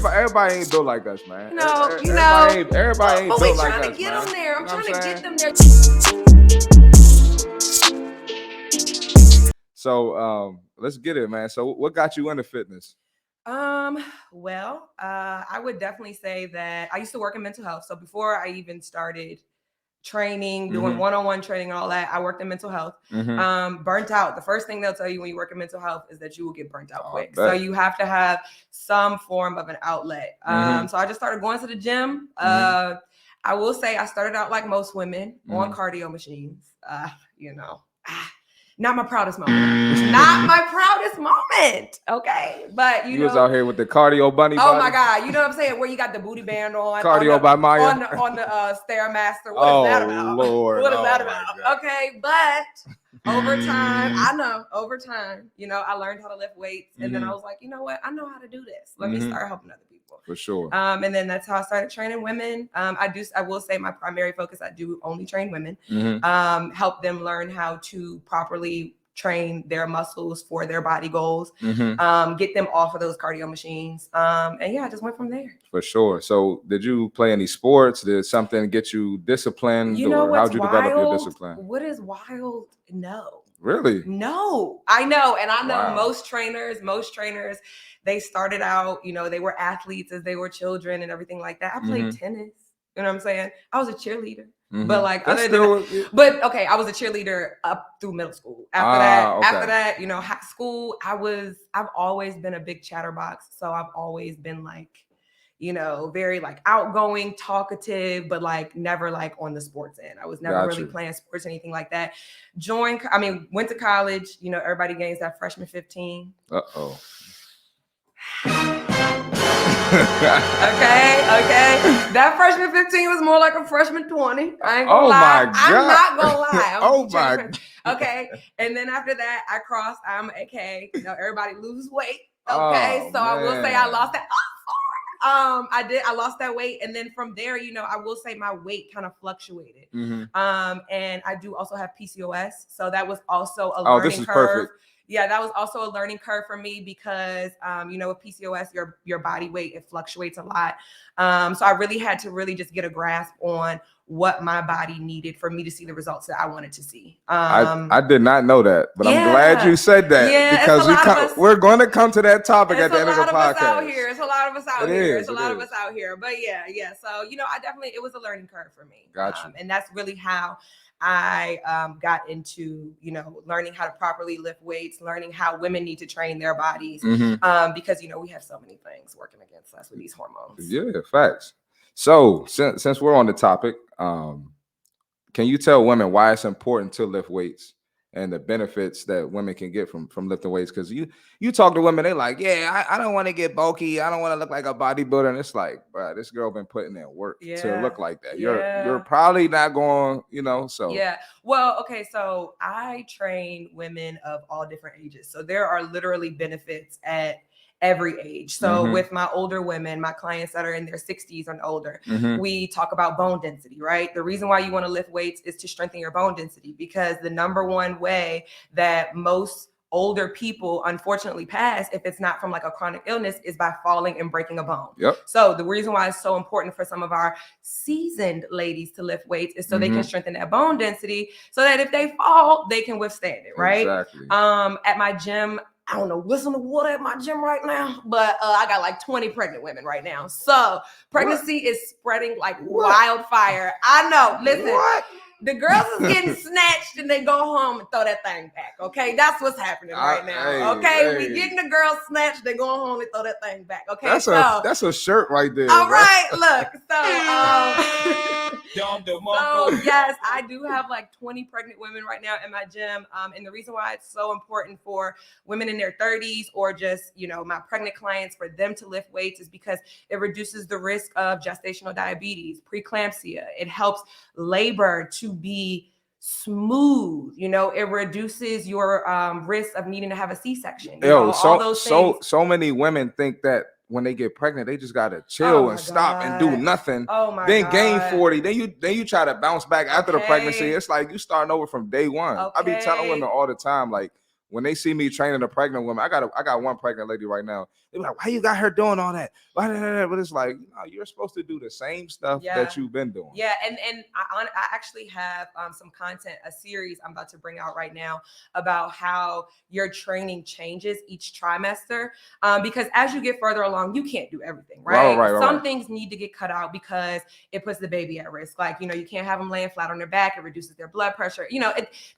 Everybody ain't built like us, man. Everybody ain't but built we like trying us, to get man. them there. I'm trying to get them there. So let's get it, man. So what got you into fitness? Well, I would definitely say that I used to work in mental health. So before I even started training, doing one-on-one training and all that, I worked in mental health. Burnt out. The first thing they'll tell you when you work in mental health is that you will get burnt out quick. So you have to have some form of an outlet. So I just started going to the gym. I will say I started out like most women on cardio machines. Not my proudest moment. Not my proudest moment. Okay. But you was out here with the cardio bunny body. Oh my God. You know what I'm saying? Where you got the booty band on. Cardio by Maya. On the Stairmaster. What is that about? Lord. What is that about? Okay. But over time, I learned how to lift weights. And then I was like, you know what? I know how to do this. Let me start helping other people. For sure. And then that's how I started training women. I will say my primary focus, I do only train women. Help them learn how to properly train their muscles for their body goals, get them off of those cardio machines. And yeah, I just went from there. For sure. So did you play any sports? Did something get you disciplined? You know how'd you develop your discipline? What is wild? No. Really? No. I know. And I know most trainers, they started out, they were athletes as they were children and everything like that. I played tennis. You know what I'm saying? I was a cheerleader. But like I was a cheerleader up through middle school. After that, high school, I've always been a big chatterbox. So I've always been like, very like outgoing, talkative, but like never like on the sports end. I was never really playing sports or anything like that. Went to college, everybody gains that freshman 15. Uh-oh. Okay. That freshman 15 was more like a freshman 20. I ain't gonna lie. My God. I'm not gonna lie. My. Okay. And then after that, I crossed. I'm AK. Everybody lose weight. Okay. I will say I lost that. I lost that weight. And then from there, I will say my weight kind of fluctuated. And I do also have PCOS. So that was also a learning curve. Perfect. Yeah, that was also a learning curve for me because, with PCOS, your body weight, it fluctuates a lot. So I really had to really just get a grasp on what my body needed for me to see the results that I wanted to see. I did not know that, but I'm glad you said that because we're going to come to that topic at the end of the podcast. It's a lot of us out here. But yeah. So, it was a learning curve for me. Gotcha. And that's really how I got into, learning how to properly lift weights, learning how women need to train their bodies, because, we have so many things working against us with these hormones. Yeah, facts. So since we're on the topic, can you tell women why it's important to lift weights and the benefits that women can get from lifting weights? Because you talk to women, they're like, yeah, I don't want to get bulky. I don't want to look like a bodybuilder. And it's like, bro, this girl been putting in work to look like that. You're probably not going, so. Yeah. Well, okay. So I train women of all different ages. So there are literally benefits at every age. So with my older women, my clients that are in their 60s and older, we talk about bone density, right? The reason why you want to lift weights is to strengthen your bone density, because the number one way that most older people unfortunately pass, if it's not from like a chronic illness, is by falling and breaking a bone. Yep. So the reason why it's so important for some of our seasoned ladies to lift weights is so they can strengthen that bone density, so that if they fall, they can withstand it, right? Exactly. At my gym, I don't know what's on the water at my gym right now, but I got like 20 pregnant women right now. So pregnancy is spreading like wildfire. I know. Listen, the girls is getting snatched and they go home and throw that thing back. Okay, that's what's happening right now. We getting the girls snatched, they going home and throw that thing back. Okay, that's a shirt right there. All right, look. So yes, I do have like 20 pregnant women right now in my gym. And the reason why it's so important for women in their 30s or just, my pregnant clients, for them to lift weights, is because it reduces the risk of gestational diabetes, preeclampsia. It helps labor to be smooth. It reduces your risk of needing to have a C-section. All those things. So many women think that when they get pregnant, they just gotta chill and stop and do nothing. Then gain 40. Then you try to bounce back after the pregnancy. It's like you starting over from day one. I be telling women all the time, like, when they see me training a pregnant woman, I got one pregnant lady right now. They're like, why you got her doing all that? But it's like, you're supposed to do the same stuff that you've been doing. Yeah, and I actually have some content, a series I'm about to bring out right now about how your training changes each trimester. Because as you get further along, you can't do everything, right? Some things need to get cut out because it puts the baby at risk. Like, you can't have them laying flat on their back. It reduces their blood pressure.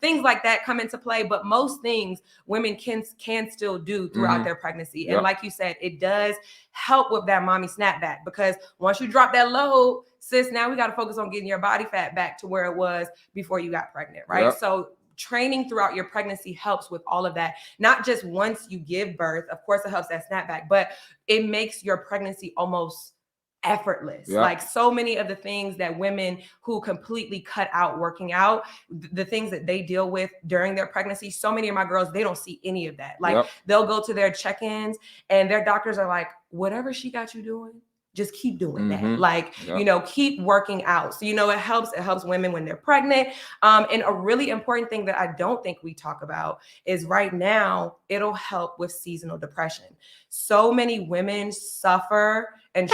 Things like that come into play. But most things women can still do throughout their pregnancy. And like you said, it does help with that mommy snapback, because once you drop that load, sis, now we got to focus on getting your body fat back to where it was before you got pregnant, right? So training throughout your pregnancy helps with all of that. Not just once you give birth, of course it helps that snapback, but it makes your pregnancy almost effortless. Like so many of the things that women who completely cut out working out, the things that they deal with during their pregnancy, so many of my girls, they don't see any of that. Like they'll go to their check-ins and their doctors are like, whatever she got you doing, just keep doing that. Like, keep working out. So, it helps women when they're pregnant. And a really important thing that I don't think we talk about is right now, it'll help with seasonal depression. So many women suffer and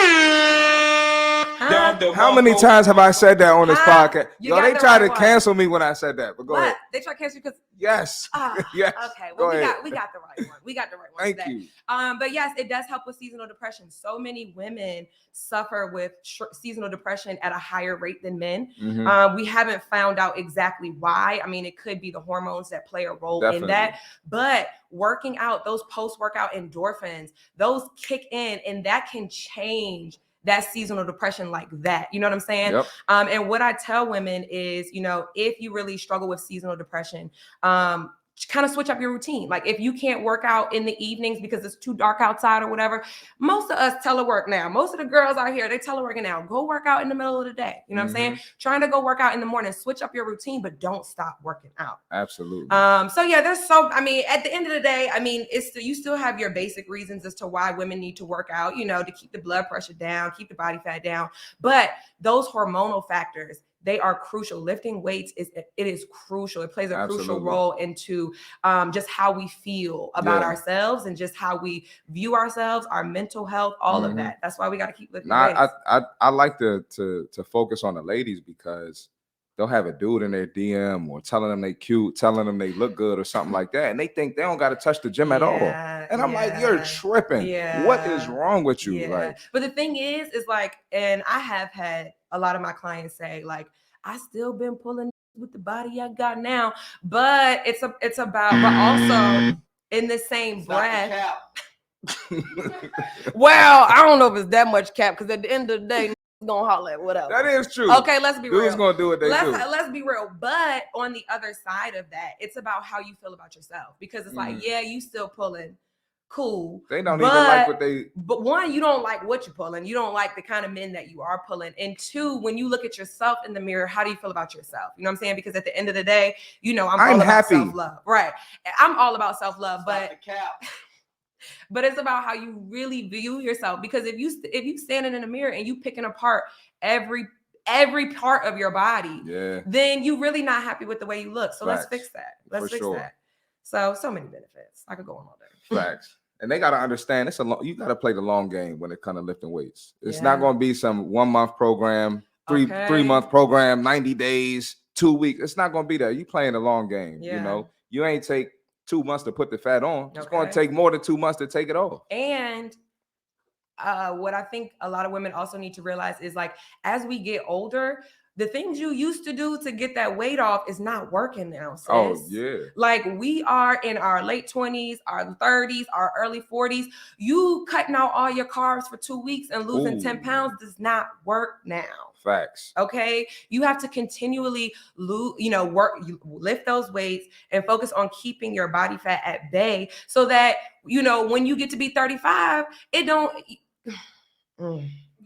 how many times have I said that on this podcast? They try to cancel me when I said that. But go ahead. They try to cancel you because yes. Yes. Okay. Well, we got the right one. We got the right one. Thank today. You. But yes, it does help with seasonal depression. So many women suffer with seasonal depression at a higher rate than men. We haven't found out exactly why. I mean, it could be the hormones that play a role in that. But working out, those post-workout endorphins, those kick in, and that can change that seasonal depression like that. You know what I'm saying? And what I tell women is, if you really struggle with seasonal depression, kind of switch up your routine. Like if you can't work out in the evenings because it's too dark outside or whatever, most of us telework now. Most of the girls out here, they teleworking now. Go work out in the middle of the day. You know what I'm saying? Trying to go work out in the morning, switch up your routine, but don't stop working out. Absolutely. So yeah, at the end of the day, you still have your basic reasons as to why women need to work out, to keep the blood pressure down, keep the body fat down. But those hormonal factors, they are crucial. Lifting weights is crucial. It plays a crucial role into just how we feel about ourselves and just how we view ourselves, our mental health, all of that. That's why we got to keep lifting weights. I like to focus on the ladies because they'll have a dude in their DM or telling them they cute, telling them they look good or something like that, and they think they don't got to touch the gym at all. And I'm like, you're tripping. What is wrong with you? Like, but the thing is like, and I have had a lot of my clients say, like, I still been pulling with the body I got now, but it's about, but also in the same breath. Well, I don't know if it's that much cap, because at the end of the day, gonna holler at whatever. That is true. Okay, let's be real. Dudes gonna do what they do. Let's be real. But on the other side of that, it's about how you feel about yourself, because it's like, yeah, you still pulling. Cool. They don't even like what they. But one, you don't like what you're pulling. You don't like the kind of men that you are pulling. And two, when you look at yourself in the mirror, how do you feel about yourself? You know what I'm saying? Because at the end of the day, I'm all about self-love. Right. I'm all about self-love, but it's about how you really view yourself. Because if you standing in the mirror and you picking apart every part of your body, then you really not happy with the way you look. So let's fix that. Let's fix that. So many benefits. I could go on all day. Facts. And they got to understand you got to play the long game when it comes to lifting weights. It's not going to be some 1 month program, three month program, 90 days, 2 weeks. It's not going to be that. You playing the long game. You ain't take 2 months to put the fat on. It's going to take more than 2 months to take it off. And what I think a lot of women also need to realize is, like, as we get older, the things you used to do to get that weight off is not working now, sis. Oh, yeah. Like, we are in our late 20s, our 30s, our early 40s. You cutting out all your carbs for 2 weeks and losing 10 pounds does not work now. Facts. Okay. You have to continually lift those weights and focus on keeping your body fat at bay, so that, when you get to be 35, it don't.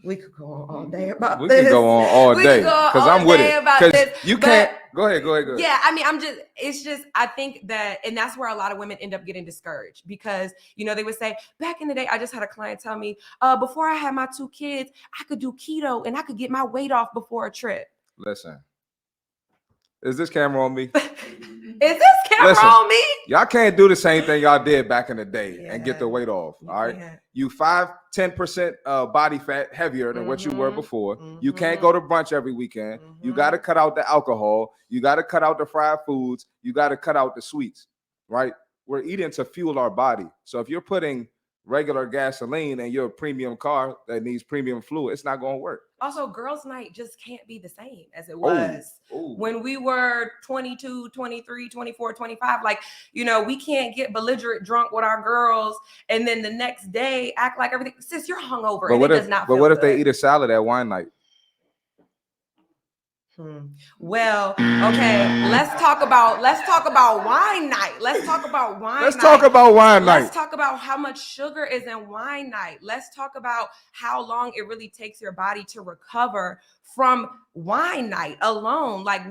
We could go on all day about this. We can go on all day because I'm with it. Because you can't. Go ahead. Yeah, I think that, and that's where a lot of women end up getting discouraged, because, they would say, back in the day, I just had a client tell me, before I had my 2 kids, I could do keto and I could get my weight off before a trip. Listen, is this camera on me? Is this camera on me? Y'all can't do the same thing y'all did back in the day and get the weight off. All right. You 5-10% body fat heavier than what you were before. You can't go to brunch every weekend. You got to cut out the alcohol. You got to cut out the fried foods. You got to cut out the sweets. Right. We're eating to fuel our body. So if you're putting regular gasoline in your premium car that needs premium fluid, it's not going to work. Also, girls' night just can't be the same as it was when we were 22, 23, 24, 25. Like, you know, we can't get belligerent drunk with our girls and then the next day act like everything. Sis, you're hungover and it does not feel good. But what if they eat a salad at wine night? Well, okay, let's talk about wine night. Let's talk about how much sugar is in wine night. Let's talk about how long it really takes your body to recover from wine night alone. Like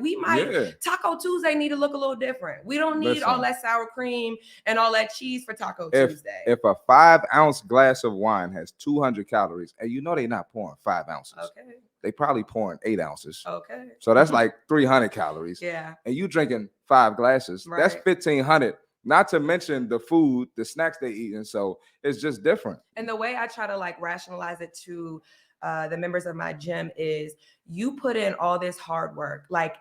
Taco Tuesday need to look a little different. We don't need all that sour cream and all that cheese for Taco Tuesday. If a 5-ounce glass of wine has 200 calories, and you know they're not pouring 5 ounces. Okay. They probably pouring 8 ounces. Okay. So that's like 300 calories. Yeah. And you drinking 5 glasses. Right. That's 1,500. Not to mention the food, the snacks they eating. So it's just different. And the way I try to like rationalize it to the members of my gym is you put in all this hard work, like,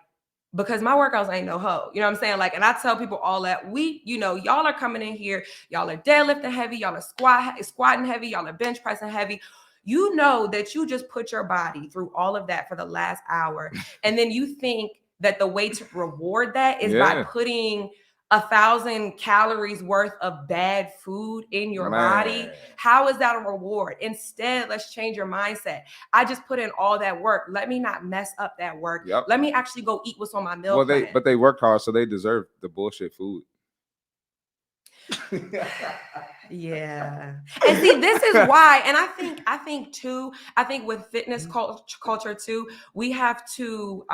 because my workouts ain't no hoe. You know what I'm saying? Like, and I tell people all that y'all are coming in here, y'all are deadlifting heavy, y'all are squatting heavy, y'all are bench pressing heavy. You know that you just put your body through all of that for the last hour. And then you think that the way to reward that is by putting 1,000 calories worth of bad food in your body. How is that a reward? Instead, let's change your mindset. I just put in all that work. Let me not mess up that work. Yep. Let me actually go eat what's on my meal plan. But they worked hard, so they deserve the bullshit food. Yeah. And see, this is why, and I think with fitness culture too, we have to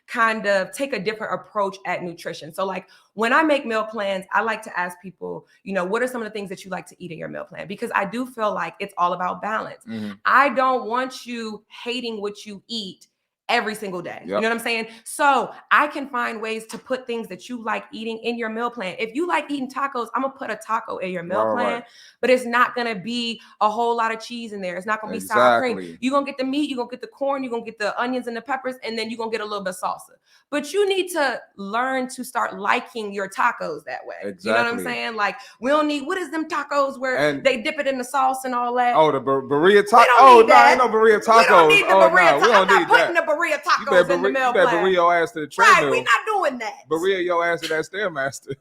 kind of take a different approach at nutrition. So like when I make meal plans, I like to ask people, what are some of the things that you like to eat in your meal plan? Because I do feel like it's all about balance. I don't want you hating what you eat every single day. Yep. You know what I'm saying? So I can find ways to put things that you like eating in your meal plan. If you like eating tacos, I'm gonna put a taco in your meal plan, but it's not gonna be a whole lot of cheese in there. It's not gonna be sour cream. You're gonna get the meat, you're gonna get the corn, you're gonna get the onions and the peppers, and then you're gonna get a little bit of salsa. But you need to learn to start liking your tacos that way. Exactly. You know what I'm saying? Like, we don't need, what is them tacos where they dip it in the sauce and all that? Oh, the burrito taco. Oh, no, ain't no burrito tacos. We don't need the burrito tacos. I'm not putting the burrito tacos in the meal plan. You better burrito your ass to the treadmill. Right, we not doing that. Burrito your ass to that Stairmaster.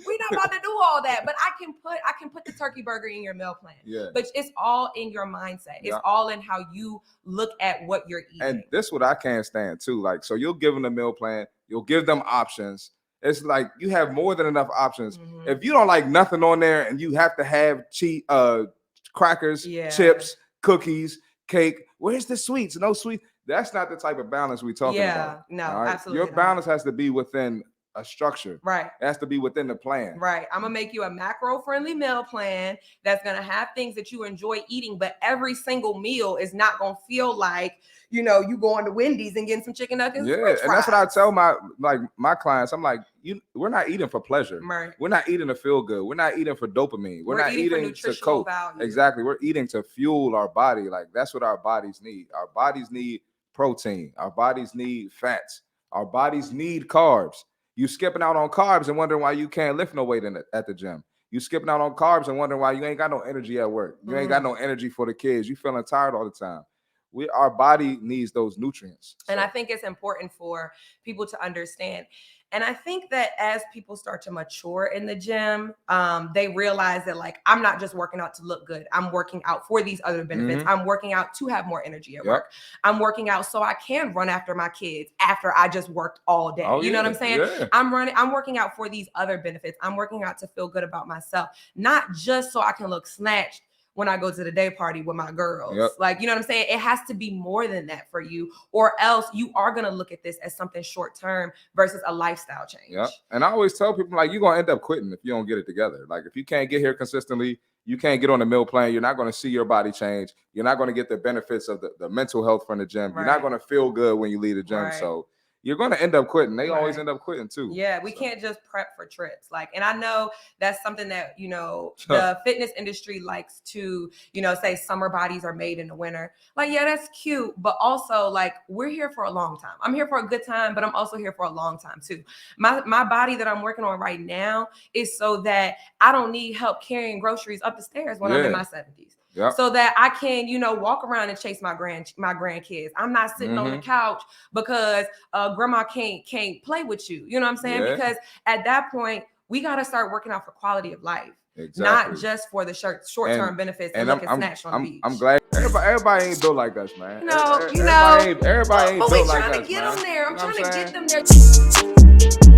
We're not about to do all that, but I can put the turkey burger in your meal plan. Yeah. But it's all in your mindset. It's all in how you look at what you're eating. And this is what I can't stand too. Like, so you'll give them a meal plan, you'll give them options. It's like you have more than enough options. Mm-hmm. If you don't like nothing on there and you have to have crackers, chips, cookies, cake, where's the sweets? No sweet. That's not the type of balance we're talking about. No, absolutely. Your balance has to be within a structure. Right. It has to be within the plan. Right. I'm going to make you a macro-friendly meal plan that's going to have things that you enjoy eating, but every single meal is not going to feel like, you going to Wendy's and getting some chicken nuggets. Yeah, and that's what I tell my clients. I'm like, we're not eating for pleasure. Right. We're not eating to feel good. We're not eating for dopamine. We're not eating to cope. Value. Exactly. We're eating to fuel our body. Like, that's what our bodies need. Our bodies need protein. Our bodies need fats. Our bodies need carbs. You skipping out on carbs and wondering why you can't lift no weight at the gym. You skipping out on carbs and wondering why you ain't got no energy at work. You ain't got no energy for the kids. You feeling tired all the time. Our body needs those nutrients. And I think it's important for people to understand. And I think that as people start to mature in the gym, they realize that, like, I'm not just working out to look good. I'm working out for these other benefits. Mm-hmm. I'm working out to have more energy at work. I'm working out so I can run after my kids after I just worked all day. You know what I'm saying? Yeah. I'm working out for these other benefits. I'm working out to feel good about myself, not just so I can look snatched when I go to the day party with my girls. Yep. Like, you know what I'm saying? It has to be more than that for you, or else you are going to look at this as something short-term versus a lifestyle change. Yep. And I always tell people, like, you're going to end up quitting if you don't get it together. Like, if you can't get here consistently, you can't get on the meal plan, you're not going to see your body change. You're not going to get the benefits of the mental health from the gym. Right. You're not going to feel good when you leave the gym. Right. So you're going to end up quitting. They Right. always end up quitting too. Yeah, we can't just prep for trips. Like, and I know that's something that, you know, the fitness industry likes to, you know, say summer bodies are made in the winter. Like, yeah, that's cute. But also, like, we're here for a long time. I'm here for a good time, but I'm also here for a long time too. My body that I'm working on right now is so that I don't need help carrying groceries up the stairs when I'm in my 70s. Yep. So that I can, you know, walk around and chase my grandkids. I'm not sitting on the couch because grandma can't play with you. You know what I'm saying? Yeah. Because at that point, we got to start working out for quality of life. Exactly. Not just for the short-term benefits and looking snatched on the beach. I'm glad everybody ain't built like us, man. No, everybody ain't built like us, man. I'm trying to get them there. I'm trying to get them there.